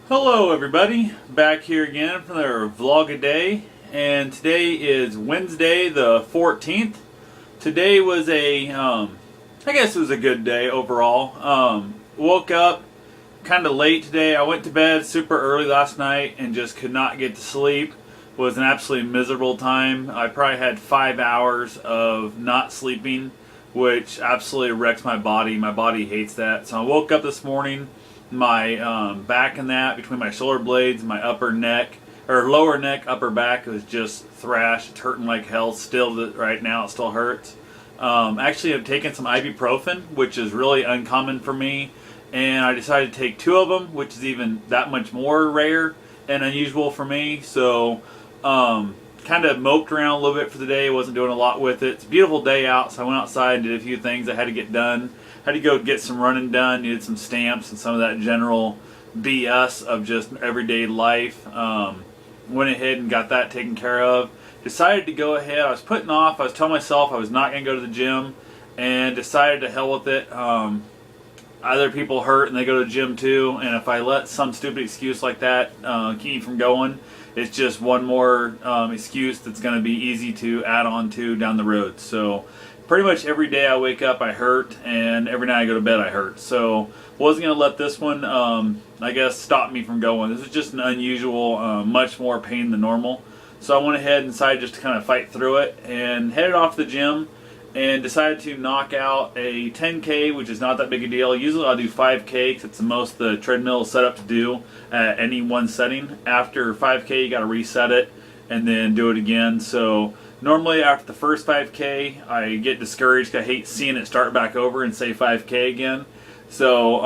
Hello everybody, back here again for another vlog a day, and today is Wednesday the 14th. Today was I guess it was a good day overall. Woke up kind of late today. I went to bed super early last night and just could not get to sleep. It was an absolutely miserable time. I probably had 5 hours of not sleeping, which absolutely wrecks my body. My body hates that. So I woke up this morning, my back and that, between my shoulder blades, my upper neck, or lower neck, upper back, was just thrashed. It's hurting like hell still right now. It still hurts. Actually, I've taken some ibuprofen, which is really uncommon for me, and I decided to take 2 of them, which is even that much more rare and unusual for me. So kind of moped around a little bit for the day. Wasn't doing a lot with it. It's a beautiful day out, so I went outside and did a few things I had to get done. Had to go get some running done. Needed some stamps and some of that general BS of just everyday life. Went ahead and got that taken care of. Decided to go ahead. I was putting off. I was telling myself I was not going to go to the gym, and decided to hell with it. Other people hurt and they go to the gym too, and if I let some stupid excuse like that keep me from going, it's just one more excuse that's going to be easy to add on to down the road. So pretty much every day I wake up I hurt, and every night I go to bed I hurt. So wasn't going to let this one, I guess, stop me from going. This is just an unusual, much more pain than normal. So I went ahead and decided just to kind of fight through it, and headed off to the gym and decided to knock out a 10K, which is not that big a deal. Usually I'll do 5K because it's the most the treadmill is set up to do at any one setting. After 5K, you got to reset it and then do it again. So normally after the first 5K, I get discouraged because I hate seeing it start back over and say 5K again. So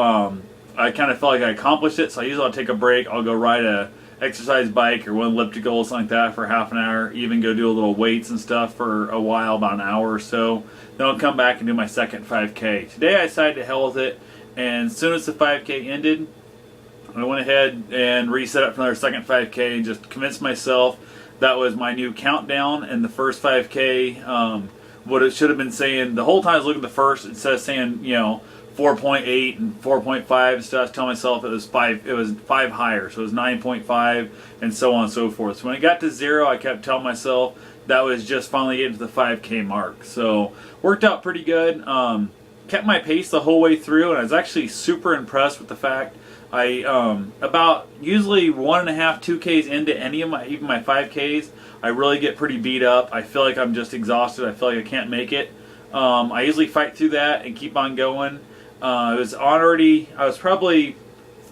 I kind of felt like I accomplished it. So I'll take a break. I'll go ride a exercise bike or one elliptical, something like that, for half an hour. Even go do a little weights and stuff for a while, about an hour or so. Then I'll come back and do my second 5K. Today I decided to hell with it, and as soon as the 5K ended, I went ahead and reset it for another second 5K and just convinced myself that was my new countdown. And the first 5K, what it should have been saying the whole time I was looking at the first, it says saying 4.8 and 4.5 and stuff. I was telling myself it was 5 higher, so it was 9.5 and so on and so forth. So when it got to 0, I kept telling myself that was just finally getting to the 5K mark. So worked out pretty good. Kept my pace the whole way through, and I was actually super impressed with the fact I about usually 1.5, 2Ks into any of even my 5Ks, I really get pretty beat up. I feel like I'm just exhausted. I feel like I can't make it. I usually fight through that and keep on going. I was probably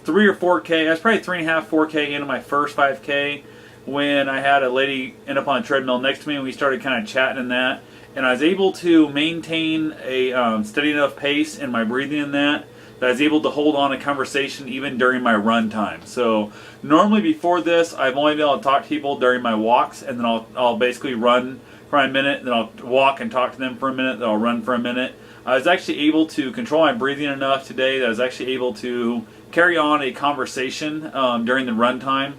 3 or 4K. I was probably 3.5, 4K into my first 5K when I had a lady end up on a treadmill next to me, and we started kind of chatting in that. And I was able to maintain a steady enough pace in my breathing in that I was able to hold on a conversation even during my run time. So normally before this, I've only been able to talk to people during my walks, and then I'll basically run for a minute, then I'll walk and talk to them for a minute, then I'll run for a minute. I was actually able to control my breathing enough today that I was actually able to carry on a conversation during the run time.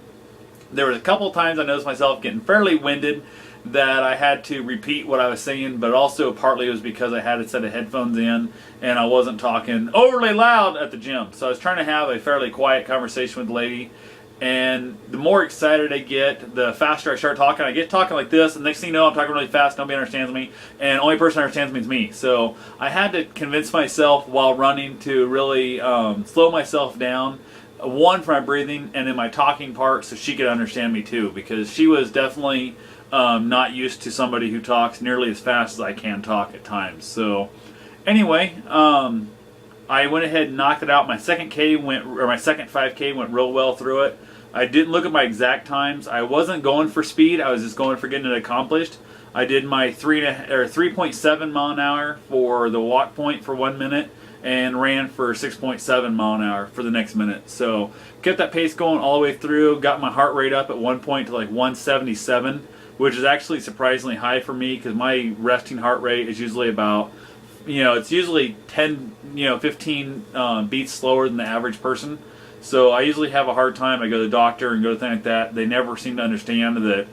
There was a couple times I noticed myself getting fairly winded that I had to repeat what I was saying, but also partly it was because I had a set of headphones in and I wasn't talking overly loud at the gym. So I was trying to have a fairly quiet conversation with the lady. And the more excited I get, the faster I start talking. I get talking like this, and next thing you know, I'm talking really fast. Nobody understands me, and the only person who understands me is me. So I had to convince myself while running to really slow myself down. One, for my breathing, and then my talking part, so she could understand me too, because she was definitely not used to somebody who talks nearly as fast as I can talk at times. So anyway, I went ahead and knocked it out. My second 5K went real well through it. I didn't look at my exact times. I wasn't going for speed. I was just going for getting it accomplished. I did my 3.7 mile an hour for the walk point for 1 minute, and ran for 6.7 mile an hour for the next minute. So kept that pace going all the way through. Got my heart rate up at one point to like 177, which is actually surprisingly high for me because my resting heart rate is usually about, it's usually 10, 15 beats slower than the average person. So I usually have a hard time. I go to the doctor and go to things like that. They never seem to understand that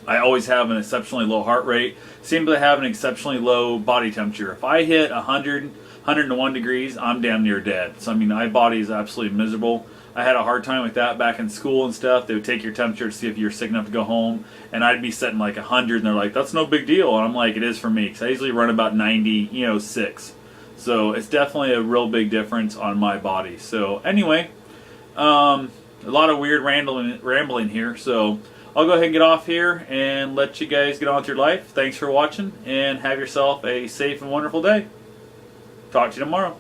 I always have an exceptionally low heart rate. Seem to have an exceptionally low body temperature. If I hit 101 degrees, I'm damn near dead. So my body is absolutely miserable. I had a hard time with that back in school and stuff. They would take your temperature to see if you're sick enough to go home, and I'd be setting like 100, and they're like, "That's no big deal," and I'm like, "It is for me," because I usually run about 96. So it's definitely a real big difference on my body. So anyway, a lot of weird rambling here. So I'll go ahead and get off here and let you guys get on with your life. Thanks for watching, and have yourself a safe and wonderful day. Talk to you tomorrow.